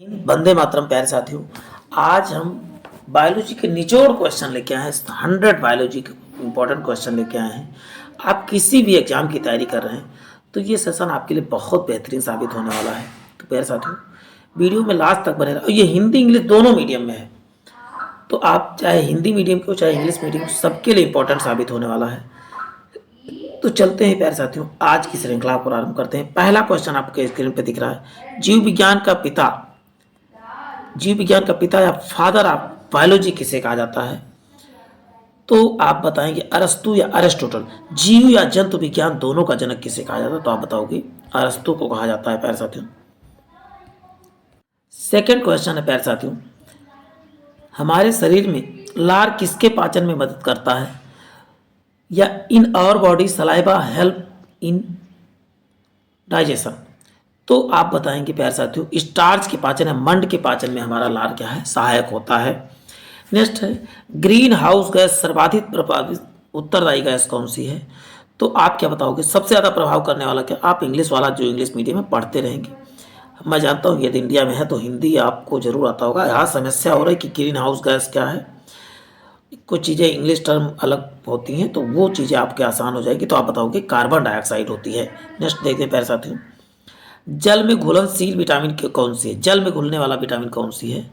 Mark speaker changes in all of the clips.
Speaker 1: वंदे मातरम प्यारे साथियों। आज हम बायोलॉजी के निचोड़ क्वेश्चन लेके आए हैं। 100 बायोलॉजी के इंपॉर्टेंट क्वेश्चन लेके आए हैं। आप किसी भी एग्जाम की तैयारी कर रहे हैं तो ये सेशन आपके लिए बहुत बेहतरीन साबित होने वाला है। तो प्यारे साथियों, वीडियो में लास्ट तक बने रहो। ये हिंदी इंग्लिश दोनों मीडियम में है, तो आप चाहे हिंदी मीडियम के हो चाहे इंग्लिश मीडियम हो, सबके लिए इंपॉर्टेंट साबित होने वाला है। तो चलते हैं प्यारे साथियों, आज की श्रृंखला को आरंभ करते हैं। पहला क्वेश्चन आपके स्क्रीन पे दिख रहा है। जीव विज्ञान का पिता या फादर ऑफ बायोलॉजी किसे कहा जाता है? तो आप बताएंगे अरस्तु या अरिस्टोटल। जीव या जंतु विज्ञान दोनों का जनक किसे कहा जाता है? तो आप बताओगे अरस्तु को कहा जाता है प्यारे साथियों। सेकंड क्वेश्चन है प्यारे साथियों, हमारे शरीर में लार किसके पाचन में मदद करता है? या in our body saliva help in digestion. तो आप बताएंगे प्यारे साथियों स्टार्च के पाचन या मंड के पाचन में हमारा लार क्या है? सहायक होता है। नेक्स्ट है ग्रीन हाउस गैस सर्वाधिक प्रभावित उत्तरदायी गैस कौन सी है? तो आप क्या बताओगे सबसे ज़्यादा प्रभाव करने वाला क्या? आप इंग्लिश वाला जो इंग्लिश मीडियम में पढ़ते रहेंगे, मैं जानता हूँ यदि इंडिया में है तो हिंदी आपको जरूर आता होगा। यहाँ समस्या हो रही कि ग्रीन हाउस गैस क्या है, कुछ चीज़ें इंग्लिश टर्म अलग होती हैं तो वो चीज़ें आपके आसान हो जाएगी। तो आप बताओगे कार्बन डाइऑक्साइड होती है। नेक्स्ट देखते हैं प्यारे साथियों, जल में घुलनशील विटामिन कौन सी है? जल में घुलने वाला विटामिन कौन सी है?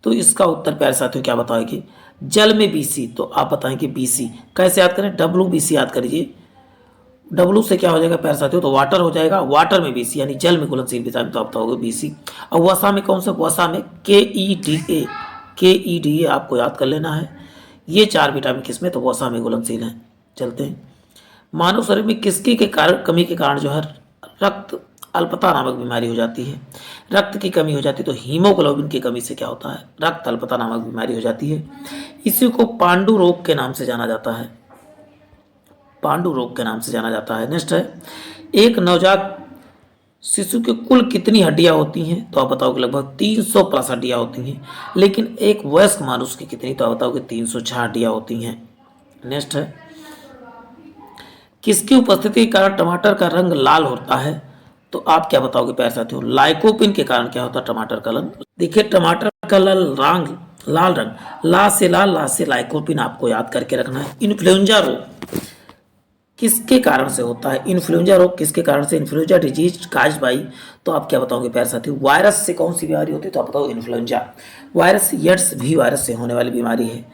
Speaker 1: तो इसका उत्तर प्यारे साथियों क्या बताएंगे? जल में बीसी। तो आप बताएंगे बीसी। कैसे याद करें? WBC याद करिए। डब्लू से क्या हो जाएगा प्यारे साथियों? तो वाटर हो जाएगा। वाटर में बीसी यानी जल में घुलनशील विटामिन, तो आप बताओगे बीसी। और वसा में कौन सा? वसा में KEDA आपको याद कर लेना है। ये 4 विटामिन किसमें? तो वसा में घुलनशील हैं। चलते हैं, मानव शरीर में किसकी के कारण कमी के कारण जो है रक्त अल्पता नामक बीमारी हो जाती है? रक्त की कमी हो जाती है तो हीमोग्लोबिन की कमी से क्या होता है? रक्त अल्पता नामक बीमारी हो जाती है। इसी को पांडु रोग के नाम से जाना जाता है। पांडु रोग के नाम से जाना जाता है। नेक्स्ट है एक नवजात शिशु के कुल कितनी हड्डियां होती हैं? तो आप बताओगे लगभग 300 प्लस हड्डियां होती हैं। लेकिन एक वयस्क मानुष की कितनी? तो आप बताओगे 306 हड्डियां होती हैं। नेक्स्ट है किसकी उपस्थिति के कारण टमाटर का रंग लाल होता है? तो आप क्या बताओगे प्यारे साथियों? लाइकोपिन के कारण क्या होता है टमाटर का रंग? देखिए टमाटर का लाल रंग, ला से लाइकोपिन आपको याद करके रखना है। इन्फ्लुएंजा रोग किसके कारण से होता है? इन्फ्लुएंजा रोग किसके कारण से? Influenza disease cause by. तो आप क्या बताओगे प्यारे साथियों? वायरस से कौन सी बीमारी होती है? तो आप बताओ इन्फ्लुएंजा। वायरस एड्स भी वायरस से होने वाली बीमारी है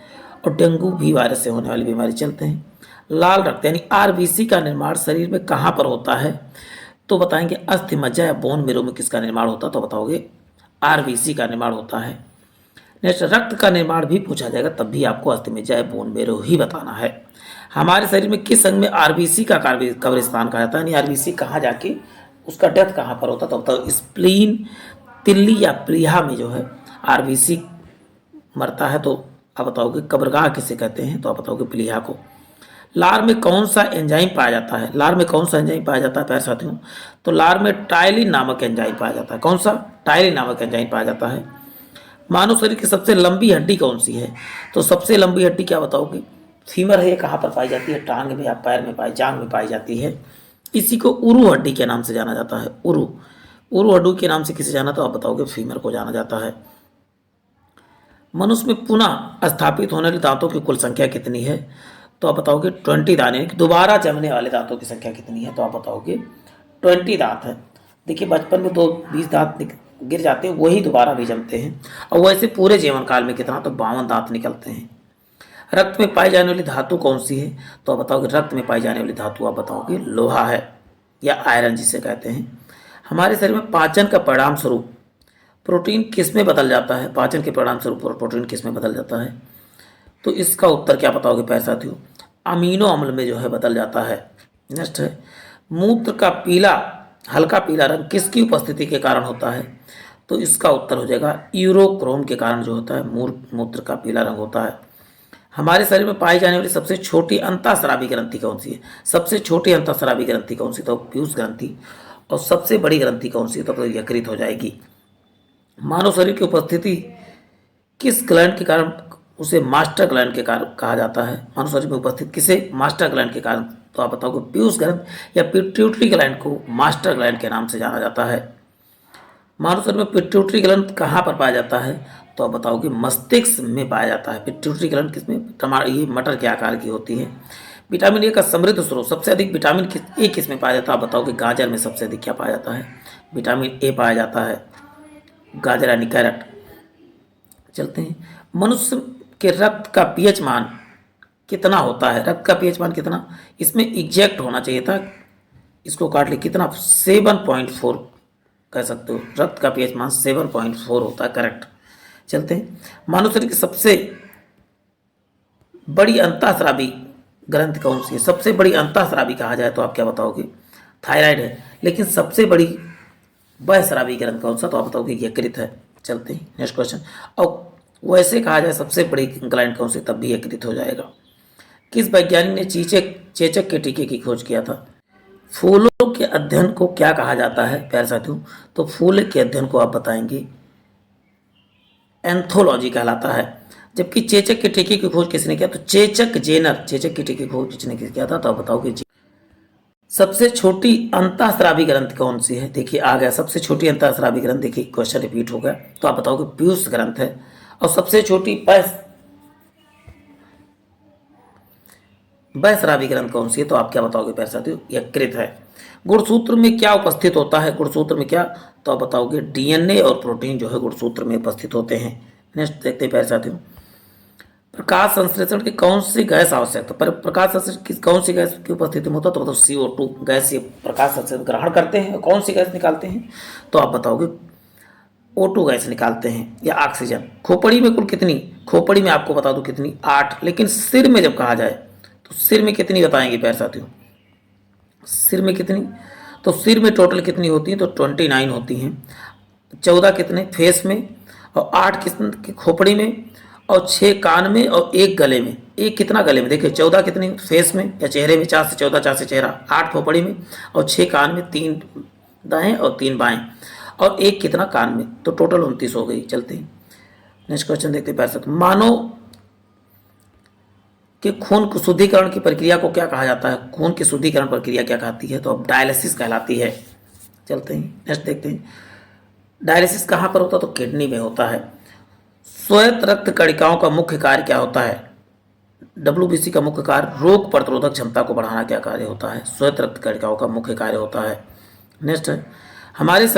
Speaker 1: और डेंगू भी वायरस से होने वाली बीमारी। चलते हैं, लाल रक्त यानी RBC का निर्माण शरीर में कहाँ पर होता है? तो बताएंगे अस्थि मज्जा या बोन मेरो में किसका निर्माण होता है? तो बताओगे RBC का निर्माण होता है। नेक्स्ट रक्त का निर्माण भी पूछा जाएगा, तब भी आपको अस्थि मज्जा या बोन मेरो ही बताना है। हमारे शरीर में किस अंग में RBC का कब्रिस्तान कहा जाता है? यानी RBC कहाँ जाके उसका डेथ कहाँ पर होता है? तो बताओ स्प्लीन, तिल्ली या प्लीहा में जो है RBC मरता है। तो आप बताओगे कब्रगाह किसे कहते हैं? तो आप बताओगे प्लीहा को। लार में कौन सा एंजाइम पाया जाता है? लार में कौन सा एंजाइम पाया जाता है प्यारे साथियों? तो लार में टाइलिन नामक एंजाइम पाया जाता है। कौन सा? टाइलिन नामक एंजाइम पाया जाता है। मानव शरीर की सबसे लंबी हड्डी कौन सी है? तो सबसे लंबी हड्डी क्या बताओगे? फीमर है। ये कहाँ पर पाई जाती है? टांग में या पैर में जांग में पाई जाती है। इसी को उरु हड्डी के नाम से जाना जाता है। उरु हड्डी के नाम से किसे जाना? तो आप बताओगे फीमर को जाना जाता है। मनुष्य में पुनः स्थापित होने वाले दांतों की कुल संख्या कितनी है? तो आप बताओगे 20 दांत, यानी कि दोबारा जमने वाले दांतों की संख्या कितनी है? तो आप बताओगे 20 दांत है। देखिए बचपन में 20 दांत गिर जाते हैं, वही दोबारा भी जमते हैं। और वैसे पूरे जीवन काल में कितना? तो 52 दांत निकलते हैं। रक्त में पाई जाने वाली धातु कौन सी है? तो आप बताओगे रक्त में पाई जाने वाली धातु आप बताओगे लोहा है या आयरन जिसे कहते हैं। हमारे शरीर में पाचन का परिणाम स्वरूप प्रोटीन किस में बदल जाता है? पाचन के परिणाम स्वरूप प्रोटीन किस में बदल जाता है? तो इसका उत्तर क्या बताओगे प्यारे साथियों? अमीनो अम्ल में जो है बदल जाता है। नेक्स्ट है मूत्र का हल्का पीला रंग किसकी उपस्थिति के कारण होता है? तो इसका उत्तर हो जाएगा यूरोक्रोम के कारण जो होता है मूत्र का पीला रंग होता है। हमारे शरीर में पाई जाने वाली सबसे छोटी अंतःस्रावी ग्रंथि कौन सी है? सबसे छोटी अंतःस्रावी ग्रंथि कौन सी? तो पीयूष ग्रंथि। और सबसे बड़ी ग्रंथि कौन सी? तो यकृत हो जाएगी। मानव शरीर की उपस्थिति किस ग्लैंड के कारण उसे मास्टर ग्लैंड के कारण कहा जाता है? मानव शरीर में उपस्थित किसे मास्टर ग्लैंड के कारण? तो आप बताओगे पीयूष ग्लैंड या पिट्यूटरी ग्लैंड को मास्टर ग्लैंड के नाम से जाना जाता है। मानव शरीर में पिट्यूटरी ग्लैंड कहाँ पर पाया जाता है? तो आप बताओगे मस्तिष्क में पाया जाता है। पिट्यूटरी ग्लैंड किसमें? टमाटर, ये मटर के आकार की होती है। विटामिन ए का समृद्ध स्रोत, सबसे अधिक विटामिन ए किस में पाया जाता है? आप बताओगे गाजर में सबसे अधिक क्या पाया जाता है? विटामिन ए पाया जाता है, गाजर यानी कैरेट। चलते हैं, मनुष्य के रक्त का पीएच मान कितना होता है? रक्त का पीएच मान कितना? इसमें एग्जैक्ट होना चाहिए था, इसको काट ले, कितना? 7.4 कह सकते हो। रक्त का पीएच मान 7.4 होता है, करेक्ट। चलते हैं, मानव शरीर की सबसे बड़ी अंतःस्रावी ग्रंथि कौन सी है? सबसे बड़ी अंतःस्रावी कहा जाए तो आप क्या बताओगे? थायराइड है। लेकिन सबसे बड़ी बहिस्रावी ग्रंथि कौन सा? तो आप बताओगे यकृत है। चलते हैं नेक्स्ट क्वेश्चन। और वैसे कहा जाए सबसे बड़ी ग्लैंड कौन सी, तब भी यकृत हो जाएगा। किस वैज्ञानिक ने चेचक के टीके की खोज किया था? फूलों के अध्ययन को क्या कहा जाता है प्यारे साथियों? तो फूल के अध्ययन को आप बताएंगे एंथोलॉजी कहलाता है। जबकि चेचक के टीके की खोज किसने किया? तो चेचक जेनर, चेचक के टीके की खोज किसने किया था? तो आप बताओगे जी। सबसे छोटी अंतःस्रावी ग्रंथि कौन सी है? देखिए आ गया, सबसे छोटी अंतःस्रावी ग्रंथि, देखिए क्वेश्चन रिपीट हो गया। तो आप बताओगे पीयूष ग्रंथ है। और सबसे छोटी बहिस्रावी ग्रंथ कौन सी है? तो आप क्या बताओगे प्यारे साथियों? यकृत है। गुणसूत्र में क्या उपस्थित होता है? गुणसूत्र में क्या? तो आप बताओगे डीएनए और प्रोटीन जो है गुणसूत्र में उपस्थित होते हैं। नेक्स्ट देखते हैं प्यारे साथियों, प्रकाश संश्लेषण की कौन सी गैस आवश्यक? पर प्रकाश संश्लेषण की कौन सी गैस की उपस्थिति में होता है? तो बताओ CO2 गैस। ये प्रकाश संश्लेषण ग्रहण करते हैं और कौन सी गैस निकालते हैं? तो आप बताओगे O2 गैस निकालते हैं या ऑक्सीजन। खोपड़ी में कुल कितनी? खोपड़ी में आपको बता दूं कितनी? 8। लेकिन सिर में जब कहा जाए तो सिर में कितनी बताएंगे प्यारे साथियों? सिर में कितनी? तो सिर में टोटल कितनी होती है? तो 29 होती हैं। 14 कितने फेस में, और 8 कितने खोपड़ी में, और 6 कान में, और 1 गले में। एक कितना गले में? देखिए 14 कितनी फेस में या चेहरे में? 4 से 14, 4 से चेहरा, 8 खोपड़ी में, और 6 कान में, 3 दाएं और 3 बाएं, और 1 कितना कान में। तो टोटल 29 हो गई। चलते हैं नेक्स्ट क्वेश्चन देखते हैं प्यारे साथियों। मानव कि खून की शुद्धिकरण की प्रक्रिया को क्या कहा जाता है? खून की शुद्धिकरण प्रक्रिया क्या कहती है? तो अब डायलिसिस कहलाती है। चलते हैं नेक्स्ट देखते हैं, डायलिसिस कहाँ पर होता है? तो किडनी में होता है। श्वेत रक्त कणिकाओं का मुख्य कार्य क्या होता है? WBC का मुख्य कार्य रोग प्रतिरोधक क्षमता को बढ़ाना क्या कार्य होता है? श्वेत रक्त कणिकाओं का मुख्य कार्य होता है। नेक्स्ट है, हमारे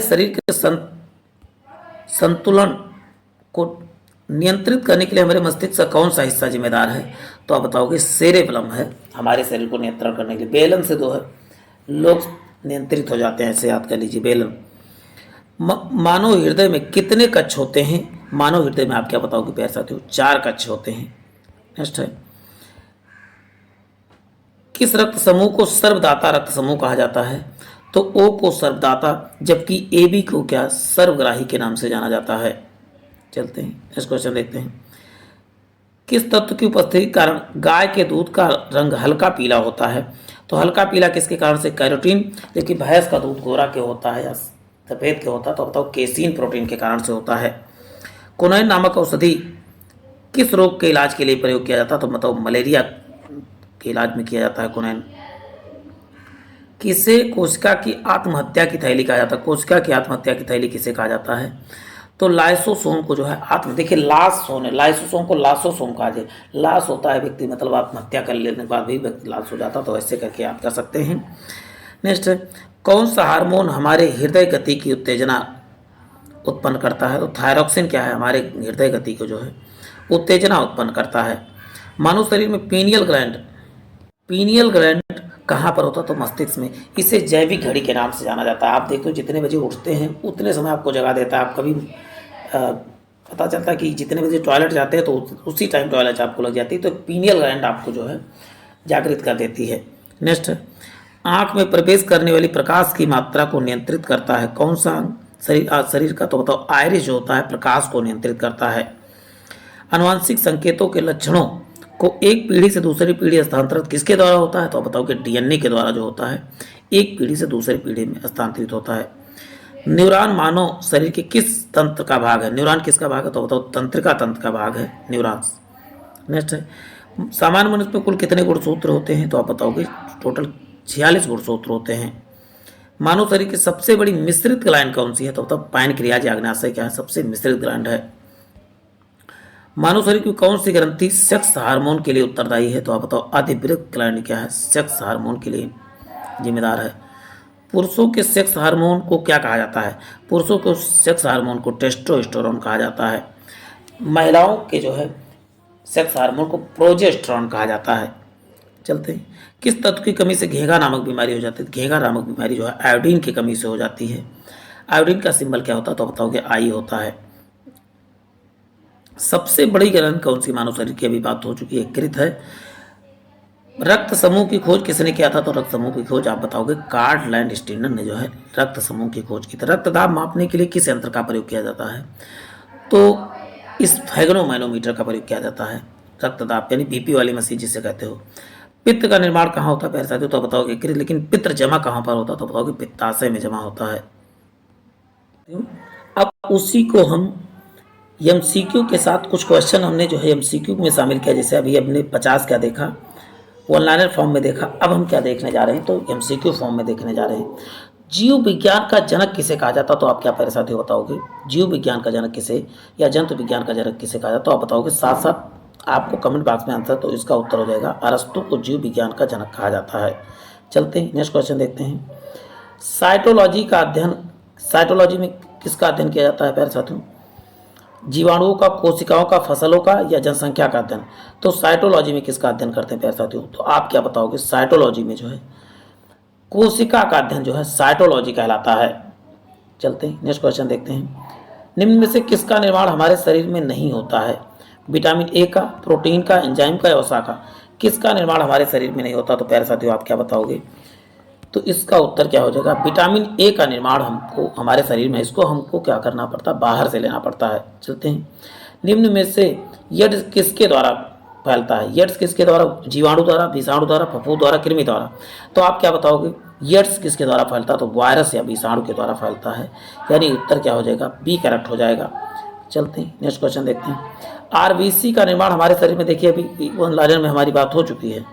Speaker 1: शरीर के संतुलन को नियंत्रित करने के लिए हमारे मस्तिष्क का कौन सा हिस्सा जिम्मेदार है? तो आप बताओगे सेरेबेलम है, हमारे शरीर को नियंत्रण करने के लिए। बेलन से दो है, लोग नियंत्रित हो जाते हैं, ऐसे याद कर लीजिए बेलन। मानव हृदय में कितने कक्ष होते हैं? मानव हृदय में आप क्या बताओगे प्यारे साथियों? 4 कक्ष होते हैं। नेक्स्ट है, किस रक्त समूह को सर्वदाता रक्त समूह कहा जाता है? तो O को सर्वदाता, जबकि AB को क्या? सर्वग्राही के नाम से जाना जाता है। चलते हैं नेक्स्ट क्वेश्चन देखते हैं, किस तत्व की उपस्थिति के कारण गाय के दूध का रंग हल्का पीला होता है? तो हल्का पीला किसके कारण से? कैरोटीन। जबकि भैंस का दूध गोरा के होता है या सफेद के होता है? तो बताओ केसीन प्रोटीन के कारण से होता है। कोनाइन नामक औषधि किस रोग के इलाज के लिए प्रयोग किया जाता है? तो बताओ मलेरिया के इलाज में किया जाता है कोनाइन। किसे कोशिका की आत्महत्या की थैली कहा जाता है? कोशिका की आत्महत्या की थैली किसे कहा जाता है? तो लाइसोसोम को जो है देखिए लाश होने, लाइसोसोम को लासोसोम कहा जाए। लाश होता है व्यक्ति, मतलब आत्महत्या कर लेने के बाद भी व्यक्ति लाश हो जाता, तो ऐसे करके आप कर सकते हैं। नेक्स्ट, कौन सा हार्मोन हमारे हृदय गति की उत्तेजना उत्पन्न करता है? तो थायरॉक्सिन क्या है? हमारे हृदय गति को जो है उत्तेजना उत्पन्न करता है। मानव शरीर में पीनियल ग्लैंड कहाँ पर होता है? तो मस्तिष्क में। इसे जैविक घड़ी के नाम से जाना जाता है। आप देखते हो जितने बजे उठते हैं उतने समय आपको जगा देता है। आप कभी पता चलता है कि जितने बजे टॉयलेट जाते हैं तो उसी टाइम टॉयलेट आपको लग जाती है, तो पीनियल ग्लैंड आपको जो है जागृत कर देती है। नेक्स्ट, आँख में प्रवेश करने वाली प्रकाश की मात्रा को नियंत्रित करता है कौन सा शरीर का? तो बताओ आइरिस जो होता है प्रकाश को नियंत्रित करता है। आनुवंशिक संकेतों के लक्षणों को एक पीढ़ी से दूसरी पीढ़ी स्थानांतरित किसके द्वारा होता है? तो बताओ कि डीएनए के द्वारा जो होता है एक पीढ़ी से दूसरी पीढ़ी में स्थानांतरित होता है। न्यूरॉन मानव शरीर के किस तंत्र का भाग है? न्यूरॉन किसका भाग है? तो बताओ तंत्रिका तंत्र का भाग है न्यूरॉन्स। नेक्स्ट है, सामान्य मनुष्य में कुल कितने गुणसूत्र होते हैं? तो आप बताओगे टोटल 46 गुणसूत्र होते हैं। मानव शरीर की सबसे बड़ी मिश्रित ग्लैंड कौन सी है? तो बताओ पैनक्रियाज आग्नेयाशय क्या है? सबसे मिश्रित ग्लैंड है। मानव शरीर की कौन सी ग्रंथि सेक्स हार्मोन के लिए उत्तरदायी है? तो आप बताओ अधिवृक्क ग्लैंड क्या है? सेक्स हार्मोन के लिए जिम्मेदार है। पुरुषों के सेक्स हार्मोन को क्या कहा जाता है? पुरुषों को सेक्स हार्मोन को टेस्टोस्टेरोन कहा जाता है। महिलाओं के जो है सेक्स हार्मोन को प्रोजेस्टेरोन कहा जाता है। चलते हैं। किस तत्व की कमी से घेंघा नामक बीमारी हो जाती है? घेंघा नामक बीमारी जो है आयोडीन की कमी से हो जाती है। आयोडीन का सिंबल क्या होता है? तो बताओगे आई होता है। सबसे बड़ी ग्रंथ कौन सी मानव शरीर की? अभी बात हो चुकी है, कृत है। रक्त समूह की खोज किसने किया था? तो रक्त समूह की खोज आप बताओगे कार्ल लैंडस्टीनर ने जो है रक्त समूह की खोज की थी। रक्त दाब मापने के लिए किस यंत्र का प्रयोग किया जाता है? तो इस स्फेग्नोमैनोमीटर का प्रयोग किया जाता है। रक्त दाब यानी बीपी वाली मशीन जिसे कहते हो। पित्त का निर्माण कहाँ होता है प्यारे साथियों? तो बताओगे कृत। लेकिन पित्त जमा कहाँ पर होता है? तो बताओगे पित्ताशय में जमा होता है। अब उसी को हम एमसीक्यू के साथ कुछ क्वेश्चन हमने जो है एमसीक्यू में शामिल किया। जैसे अभी हमने 50 क्या देखा, वन लाइनर फॉर्म में देखा। अब हम क्या देखने जा रहे हैं? तो एमसीक्यू फॉर्म में देखने जा रहे हैं। जीव विज्ञान का जनक किसे कहा जाता? तो आप क्या प्यारे साथियों बताओगे? जीव विज्ञान का जनक किसे या जंतु विज्ञान का जनक किसे कहा जाता? तो आप बताओगे। साथ साथ आपको कमेंट बॉक्स में आंसर, तो इसका उत्तर हो जाएगा अरस्तु को जीव विज्ञान का जनक कहा जाता है। चलते हैं नेक्स्ट क्वेश्चन देखते हैं। साइटोलॉजी का अध्ययन, साइटोलॉजी में किसका अध्ययन किया जाता है प्यारे साथियों? जीवाणुओं का, कोशिकाओं का, फसलों का या जनसंख्या का अध्ययन? तो साइटोलॉजी में किसका अध्ययन करते हैं प्यारे साथियों? तो आप क्या बताओगे? साइटोलॉजी में जो है कोशिका का अध्ययन जो है साइटोलॉजी कहलाता है। चलते हैं नेक्स्ट क्वेश्चन देखते हैं। निम्न में से किसका निर्माण हमारे शरीर में नहीं होता है? विटामिन ए का, प्रोटीन का, एंजाइम का या वसा का? किसका निर्माण हमारे शरीर में नहीं होता? तो प्यारे साथियों आप क्या बताओगे? तो इसका उत्तर क्या हो जाएगा? विटामिन ए का निर्माण हमको हमारे शरीर में, इसको हमको क्या करना पड़ता है? बाहर से लेना पड़ता है। चलते हैं। निम्न में से एड्स किसके द्वारा फैलता है? एड्स किसके द्वारा? जीवाणु द्वारा, विषाणु द्वारा, फफूंद द्वारा, कृमि द्वारा? तो आप क्या बताओगे? एड्स किसके द्वारा फैलता है? तो वायरस या विषाणु के द्वारा फैलता है। यानी उत्तर क्या हो जाएगा? बी करेक्ट हो जाएगा। चलते हैं नेक्स्ट क्वेश्चन देखते हैं। आरबीसी का निर्माण हमारे शरीर में, देखिए अभी वन लाइनर में हमारी बात हो चुकी है,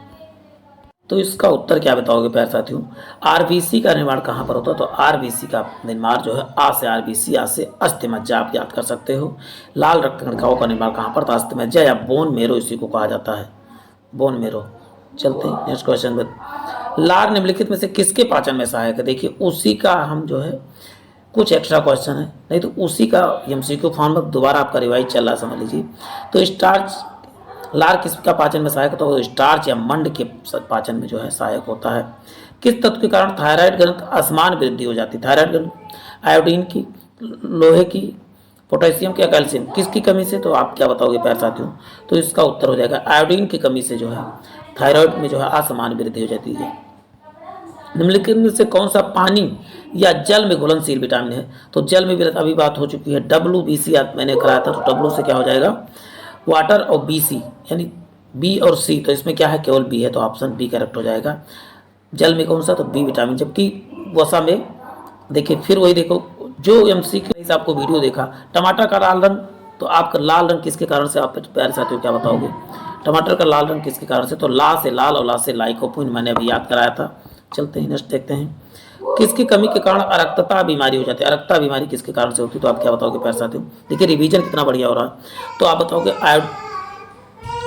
Speaker 1: तो इसका उत्तर क्या बताओगे प्यारे साथियों? आरबीसी का निर्माण कहाँ पर होता है? तो आरबीसी का निर्माण जो है आ से आरबीसी, आ से अस्थिमज्जा, आप याद कर सकते हो। लाल रक्त कणिकाओं का निर्माण कहाँ पर? तो अस्थिमज्जा या बोन मेरो इसी को कहा जाता है, बोन मेरो। चलते हैं नेक्स्ट क्वेश्चन में। लार निम्नलिखित में से किसके पाचन में सहायक है? देखिए उसी का हम जो है कुछ एक्स्ट्रा क्वेश्चन है, नहीं तो उसी का एमसीक्यू फॉर्म में दोबारा आपका रिवाइज चल रहा है, समझ लीजिए। तो स्टार्च, लार किसका पाचन में सहायक होता है? तो स्टार्च या मंड के पाचन में जो है सहायक होता है। किस तत्व के कारण थायराइड ग्रंथ असमान वृद्धि हो जाती है? थायराइड ग्रंथ आयोडीन की, लोहे की, पोटेशियम की या कैल्शियम, किसकी कमी से? तो आप क्या बताओगे प्यारे साथियों? तो इसका उत्तर हो जाएगा आयोडीन की कमी से जो है थायराइड में जो है असमान वृद्धि हो जाती है। निम्नलिखित में से कौन सा पानी या जल में घुलनशील विटामिन है? तो जल में भी अभी बात हो चुकी है, WBC मैंने कराया था। तो W से क्या हो जाएगा? वाटर और BC, यानी B और C, तो इसमें क्या है? केवल B है, तो ऑप्शन B करेक्ट हो जाएगा। जल में कौन सा? तो B विटामिन। जबकि वसा में देखिए, फिर वही देखो जो MCQ से आपको वीडियो देखा, टमाटर का लाल रंग, तो आपका लाल रंग किसके कारण से? आप प्यारे साथियों क्या बताओगे? टमाटर का लाल रंग किसके कारण से? तो ला से लाल और ला से लाइकोपिन, मैंने अभी याद कराया था। चलते हैं नेक्स्ट देखते हैं। किसकी कमी के कारण अरक्तता बीमारी हो जाती है? अरक्तता बीमारी किसके कारण से होती है? तो आप क्या बताओगे प्यारे साथियों? देखिए रिवीजन कितना बढ़िया हो रहा है। तो आप बताओगे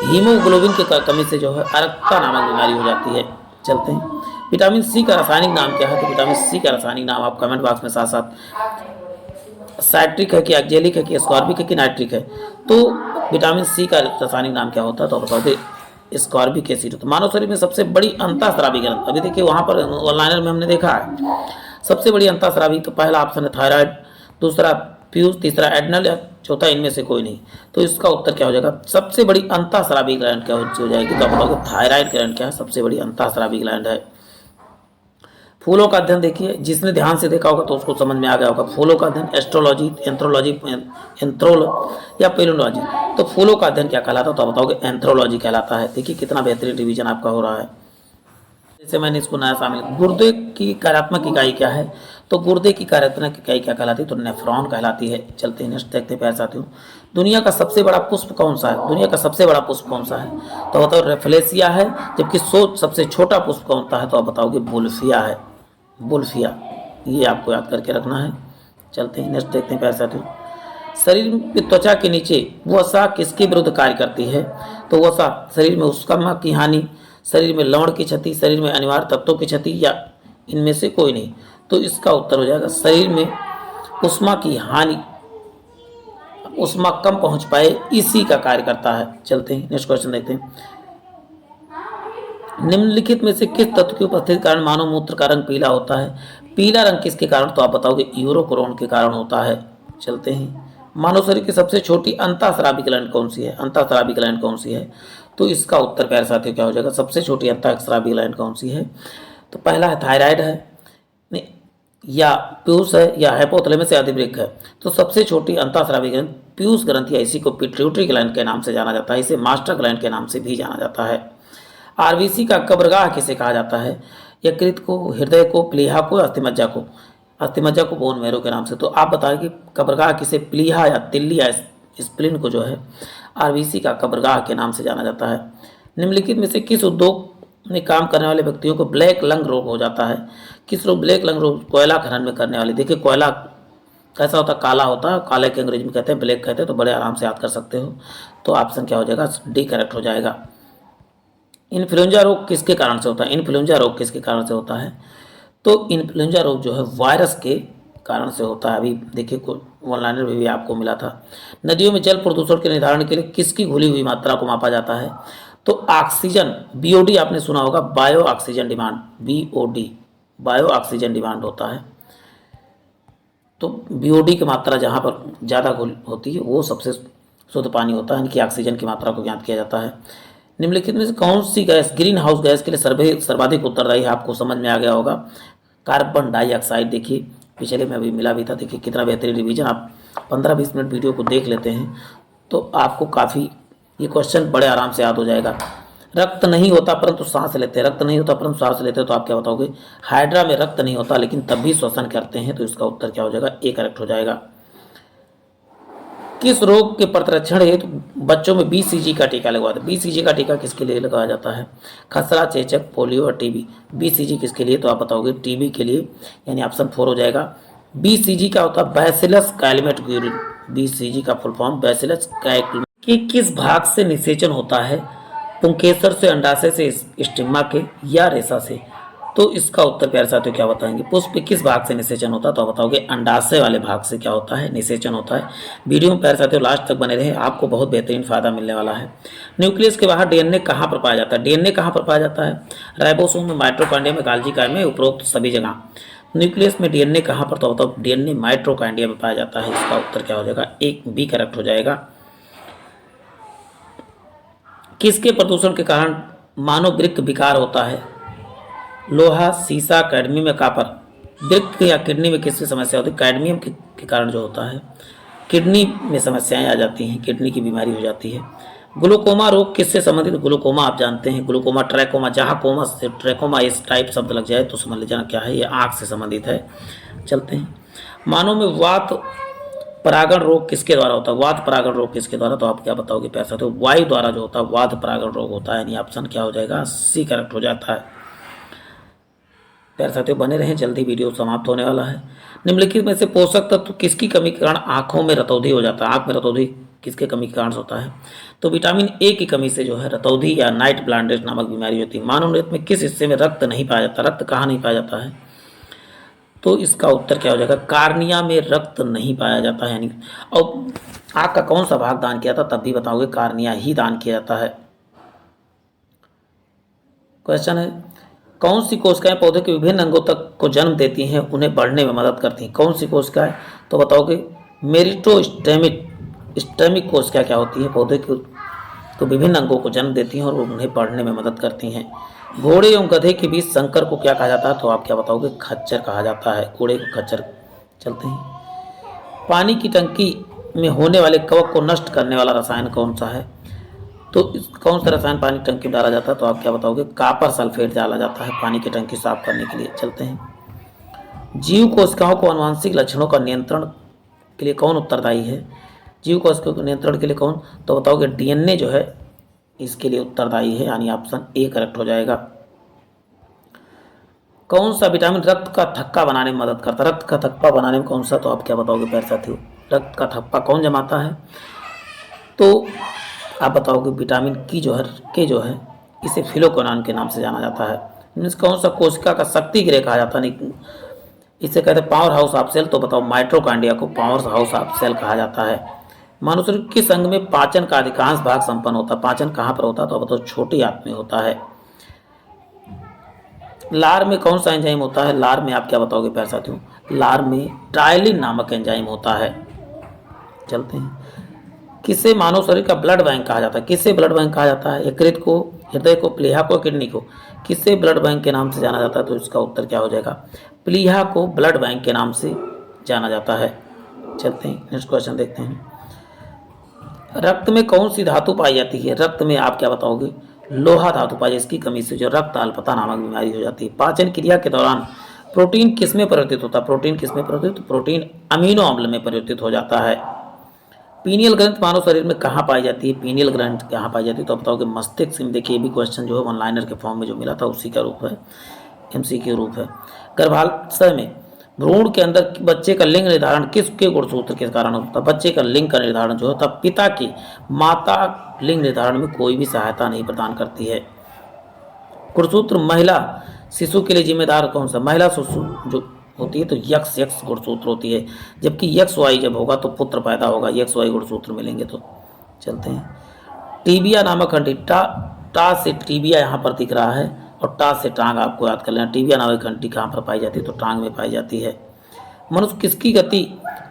Speaker 1: हीमोग्लोबिन की कमी से जो है अरक्तता नामक बीमारी हो जाती है। चलते हैं। विटामिन सी का रासायनिक नाम क्या है? तो विटामिन सी का रासायनिक नाम आप कमेंट बॉक्स में साथ साथ साइट्रिक है कि एक्जेलिक है कि स्कॉर्बिक है कि नाइट्रिक है? तो विटामिन सी का रासायनिक नाम क्या होता है? तो बताओगे स्कॉर्बिक एसिड। तो मानव शरीर में सबसे बड़ी अंतःस्रावी ग्रंथ, अभी देखिए वहाँ पर ऑनलाइनर में हमने देखा है सबसे बड़ी अंतःस्रावी, तो पहला ऑप्शन है थायराइड, दूसरा फ्यूज, तीसरा एडनल या चौथा इनमें से कोई नहीं। तो इसका उत्तर क्या हो जाएगा? सबसे बड़ी अंतःस्रावी ग्लैंड क्या हो जाएगी? तो आप बताओगे थायराइड ग्लैंड क्या है? सबसे बड़ी अंतःस्रावी ग्लैंड है। फूलों का अध्ययन देखिए, जिसने ध्यान से देखा होगा तो उसको समझ में आ गया होगा। फूलों का अध्ययन एस्ट्रोलॉजी, एंथ्रोलॉजी, एंथ्रोल या पेलोलॉजी? तो फूलों का अध्ययन क्या कहलाता है? तो बताओगे एंथ्रोलॉजी कहलाता है। देखिए कितना बेहतरीन रिवीजन आपका हो रहा है। जैसे मैंने इसको नया शामिल, गुर्दे की कार्यात्मक इकाई क्या है? तो गुर्दे की कार्यात्मक इकाई क्या कहलाती है? तो नेफ्रॉन कहलाती है। चलते हैं नेक्स्ट देखते हैं प्यारे साथियों। दुनिया का सबसे बड़ा पुष्प कौन सा है? दुनिया का सबसे बड़ा पुष्प कौन सा है? तो बताओ रेफलेसिया है। जबकि सबसे छोटा पुष्प कौन सा है? तो आप बताओगे बुल्फिया है, बुल्फिया। ये आपको याद करके रखना है। चलते हैं नेक्स्ट देखते हैं प्यारे साथियों। शरीर में त्वचा के नीचे वसा किसके विरुद्ध कार्य करती है? तो वसा शरीर में ऊष्मा की हानि, शरीर में लवण की क्षति, शरीर में अनिवार्य तत्वों की क्षति, या इनमें से कोई नहीं। तो इसका उत्तर हो जाएगा शरीर में ऊष्मा की हानि, ऊष्मा कम पहुंच पाए इसी का कार्य करता है। चलते हैं नेक्स्ट क्वेश्चन देखते हैं। निम्नलिखित में से किस तत्व की उपस्थिति के कारण मानव मूत्र का रंग पीला होता है? पीला रंग किसके कारण? तो आप बताओगे यूरोक्रोन के कारण होता है। चलते हैं। मानव शरीर की सबसे छोटी अंतःस्रावी ग्लैंड कौन सी है? अंतःस्रावी ग्लैंड कौन सी है? तो इसका उत्तर प्यारे साथियों क्या हो जाएगा? सबसे छोटी अंतःस्रावी ग्लैंड कौन सी है? तो पहला है थायराइड है, नहीं, या पीयूष है, या हाइपोथैलेमस या अधिवृक्क है। तो सबसे छोटी अंतःस्रावी ग्लैंड पीयूष ग्रंथि, इसी को पिट्यूटरी ग्लैंड के नाम से जाना जाता है। इसे मास्टर ग्लैंड के नाम से भी जाना जाता है। आरबीसी का कब्रगाह किसे कहा जाता है? यकृत को, हृदय को, प्लीहा को, अस्थिमज्जा को? अस्थिमज्जा को बोन मैरो के नाम से। तो आप बताएं कि कब्रगाह किसे प्लीहा या तिल्ली या स्प्लिन को जो है आरबीसी का कब्रगाह के नाम से जाना जाता है। निम्नलिखित में से किस उद्योग में काम करने वाले व्यक्तियों को ब्लैक लंग रोग हो जाता है? किस रोग? ब्लैक लंग रोग कोयला खनन में करने वाले। देखिए कोयला कैसा होता है? काला होता है, काले के अंग्रेजी में कहते हैं ब्लैक कहते हैं, तो बड़े आराम से याद कर सकते हो। तो ऑप्शन क्या हो जाएगा? डी करेक्ट हो जाएगा। इन्फ्लुएंजा रोग किसके कारण से होता है? इन्फ्लुएंजा रोग किसके कारण से होता है? तो इन्फ्लुएंजा रोग जो है वायरस के कारण से होता है। अभी देखिए ऑनलाइन में भी आपको मिला था। नदियों में जल प्रदूषण के निर्धारण के लिए किसकी घुली हुई मात्रा को मापा जाता है? तो ऑक्सीजन, बीओडी आपने सुना होगा, bio oxygen demand, BOD bio oxygen demand होता है। तो बीओडी की मात्रा जहाँ पर ज़्यादा होती है वो सबसे शुद्ध पानी होता है, इनकी ऑक्सीजन की मात्रा को ज्ञात किया जाता है। निम्नलिखित में से कौन सी गैस ग्रीन हाउस गैस के लिए सर्वाधिक उत्तरदायी है? आपको समझ में आ गया होगा, कार्बन डाइऑक्साइड। देखिए पिछले में अभी मिला भी था, देखिए कितना बेहतरीन रिवीजन। आप 15-20 मिनट वीडियो को देख लेते हैं तो आपको काफ़ी ये क्वेश्चन बड़े आराम से याद हो जाएगा। रक्त नहीं होता परंतु सांस लेते हैं, रक्त नहीं होता परंतु सांस लेते हैं, तो आप क्या बताओगे? हाइड्रा में रक्त नहीं होता लेकिन तब भी श्वसन करते हैं, तो इसका उत्तर क्या हो जाएगा? ए करेक्ट हो जाएगा। किस रोग के प्रतिरक्षण हेतु बच्चों में बीसीजी का टीका लगवाते हैं? बीसीजी का टीका किसके लिए लगाया जाता है? खसरा, चेचक, पोलियो और टीबी। बीसीजी किसके लिए? तो आप बताओगे टीबी के लिए, यानी ऑप्शन 4 हो जाएगा। बीसीजी क्या होता है? Bacillus Calmette Guérin. बीसीजी का फुल फॉर्म बैसिलस कैलमेट। कि किस भाग से निषेचन होता है? पुंकेसर से, अंडाशय से, स्टिग्मा के, या रेशा से? तो इसका उत्तर प्यारे साथियों क्या बताएंगे? पुष्प किस भाग से निषेचन होता है? तो आप बताओगे अंडाशय वाले भाग से क्या होता है? निषेचन होता है। वीडियो में प्यारे साथियों लास्ट तक बने रहे, आपको बहुत बेहतरीन फायदा मिलने वाला है। न्यूक्लियस के बाहर डीएनए कहाँ पर पाया जाता है? डीएनए कहाँ पर पाया जाता है? राइबोसोम में, माइटोकॉन्ड्रिया में, गाल्गी कायम में, उपरोक्त सभी जगह। न्यूक्लियस में डीएनए कहाँ पर? तो बताओ डीएनए माइटोकॉन्ड्रिया में पाया जाता है। इसका उत्तर क्या हो जाएगा? एक बी करेक्ट हो जाएगा। किसके प्रदूषण के कारण मानव वृक्क विकार होता है? लोहा, सीसा, कैडमियम या कॉपर? वृक्क या किडनी में किसकी समस्या होती है? कैडमियम के कारण जो होता है किडनी में समस्याएं आ जाती हैं, किडनी की बीमारी हो जाती है। ग्लूकोमा रोग किससे संबंधित? ग्लूकोमा आप जानते हैं, ग्लूकोमा, ट्रैकोमा, जहाँ कोमा से ट्रैकोमा इस टाइप शब्द लग जाए तो समझ लीजिए क्या है, ये आँख से संबंधित है। चलते हैं। मानव में वात परागण रोग किसके द्वारा होता है? वात परागण रोग किसके द्वारा? तो आप क्या बताओगे पैसा? तो वायु द्वारा जो होता है वात परागण रोग होता है, यानी ऑप्शन क्या हो जाएगा? सी करेक्ट हो जाता है। प्यारे साथियों बने रहें, जल्दी वीडियो समाप्त होने वाला है। निम्नलिखित में से पोषक तत्व किसकी कमी के कारण आंखों में रतौंधी हो जाता है? आंख में रतौंधी किसके कमी के कारण होता है? तो विटामिन ए की कमी से जो है रतौंधी या नाइट ब्लाइंडनेस नामक बीमारी होती है। मानव नृत्य में किस हिस्से में रक्त नहीं पाया जाता? रक्त कहाँ नहीं पाया जाता है? तो इसका उत्तर क्या हो जाएगा? कार्निया में रक्त नहीं पाया जाता है, यानी और आँख का कौन सा भाग दान किया था? तब भी बताओगे कार्निया ही दान किया जाता है। क्वेश्चन है, कौन सी कोशिकाएं पौधे के विभिन्न अंगों तक को जन्म देती हैं, उन्हें बढ़ने में मदद करती हैं? कौन सी कोशिकाएं? तो बताओगे मेरिटोस्टेमिक कोशिकाएं क्या होती हैं? पौधे को विभिन्न अंगों को जन्म देती हैं और उन्हें बढ़ने में मदद करती हैं। घोड़े एवं गधे के बीच संकर को क्या कहा जाता है? तो आप क्या बताओगे? खच्चर कहा जाता है, घोड़े को खच्चर। चलते हैं। पानी की टंकी में होने वाले कवक को नष्ट करने वाला रसायन कौन सा है? तो कौन सा रसायन पानी की टंकी में डाला जाता है? तो आप क्या बताओगे? कॉपर सल्फेट डाला जाता है पानी की टंकी साफ करने के लिए। चलते हैं। जीव कोशिकाओं को आनुवंशिक लक्षणों का नियंत्रण के लिए कौन उत्तरदायी है? जीव कोशिकाओं के नियंत्रण के लिए कौन? तो बताओगे डीएनए जो है इसके लिए उत्तरदायी है, यानी ऑप्शन ए करेक्ट हो जाएगा। कौन सा विटामिन रक्त का थक्का बनाने में मदद करता है? रक्त का थक्का बनाने में कौन सा, तो आप क्या बताओगे प्यारे साथियों? रक्त का थक्का कौन जमाता है? तो आप बताओगे विटामिन जो है इसे फिलोक्विनोन के नाम से जाना जाता है। मीन्स कौन सा कोशिका का शक्ति गृह कहा जाता है? नहीं, इसे कहते हैं पावर हाउस ऑफ सेल। तो बताओ माइटोकॉन्ड्रिया को पावर हाउस ऑफ सेल कहा जाता है। मानव शरीर किस अंग में पाचन का अधिकांश भाग संपन्न होता है? पाचन कहाँ पर होता है? तो बताओ छोटी आंत में होता है। लार में कौन सा एंजाइम होता है? लार में आप क्या बताओगे प्यारे साथियों? लार में ट्रायलिन नामक एंजाइम होता है। चलते हैं, किसे मानव शरीर का ब्लड बैंक कहा जाता है? किसे ब्लड बैंक कहा जाता है? यकृत को, हृदय को, प्लीहा को, किडनी को? किसे ब्लड बैंक के नाम से जाना जाता है? तो इसका उत्तर क्या हो जाएगा? प्लीहा को ब्लड बैंक के नाम से जाना जाता है। चलते हैं, नेक्स्ट क्वेश्चन देखते हैं। रक्त में कौन सी धातु पाई जाती है? रक्त में आप क्या बताओगे? लोहा धातु पाई, इसकी कमी से जो रक्त अल्पता नामक बीमारी हो जाती है। पाचन क्रिया के दौरान प्रोटीन किस में परिवर्तित होता है? प्रोटीन किस में परिवर्तित? प्रोटीन अमीनो अम्ल में परिवर्तित हो जाता है। पीनियल ग्रंथ मानव शरीर में कहाँ पाई जाती है? पीनियल ग्रंथ कहाँ पाई जाती है? तो बताओगे मस्तिष्क में। देखिए, ये भी क्वेश्चन जो है वन लाइनर के फॉर्म में जो मिला था उसी का रूप है, एमसीक्यू रूप है। गर्भाशय में भ्रूण के अंदर बच्चे का लिंग निर्धारण किसके गुणसूत्र के कारण होता है? बच्चे का लिंग का निर्धारण जो होता है पिता की, माता लिंग निर्धारण में कोई भी सहायता नहीं प्रदान करती है। गुणसूत्र महिला शिशु के लिए जिम्मेदार कौन सा? महिला शिशु जो होती है तो यक्स गुणसूत्र होती है, जबकि यक्स वाई जब होगा तो पुत्र पैदा होगा, यक्स वाई गुणसूत्र मिलेंगे। तो चलते हैं, टीबिया नामक हड्डी, टा से टीबिया यहाँ पर दिख रहा है और टा से टांग आपको याद कर लेना। टीबिया नामक हड्डी कहाँ पर पाई जाती है? तो टांग में पाई जाती है। मनुष्य किसकी गति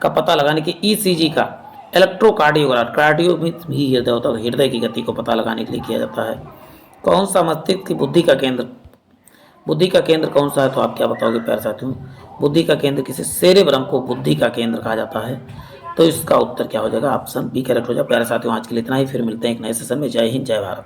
Speaker 1: का पता लगाने के ईसीजी का इलेक्ट्रोकार्डियोग्राफ, कार्डियो में भी हृदय होता है तो हृदय की गति को पता लगाने के लिए किया जाता है। कौन सा मस्तिष्क की बुद्धि का केंद्र कौन सा है? तो आप क्या बताओगे प्यारे साथियों? बुद्धि का केंद्र किसी सेरेब्रम को बुद्धि का केंद्र कहा जाता है। तो इसका उत्तर क्या हो जाएगा? ऑप्शन बी करेक्ट हो जाएगा। प्यारे साथियों, आज के लिए इतना ही, फिर मिलते हैं एक नए सेशन में। जय हिंद, जय भारत।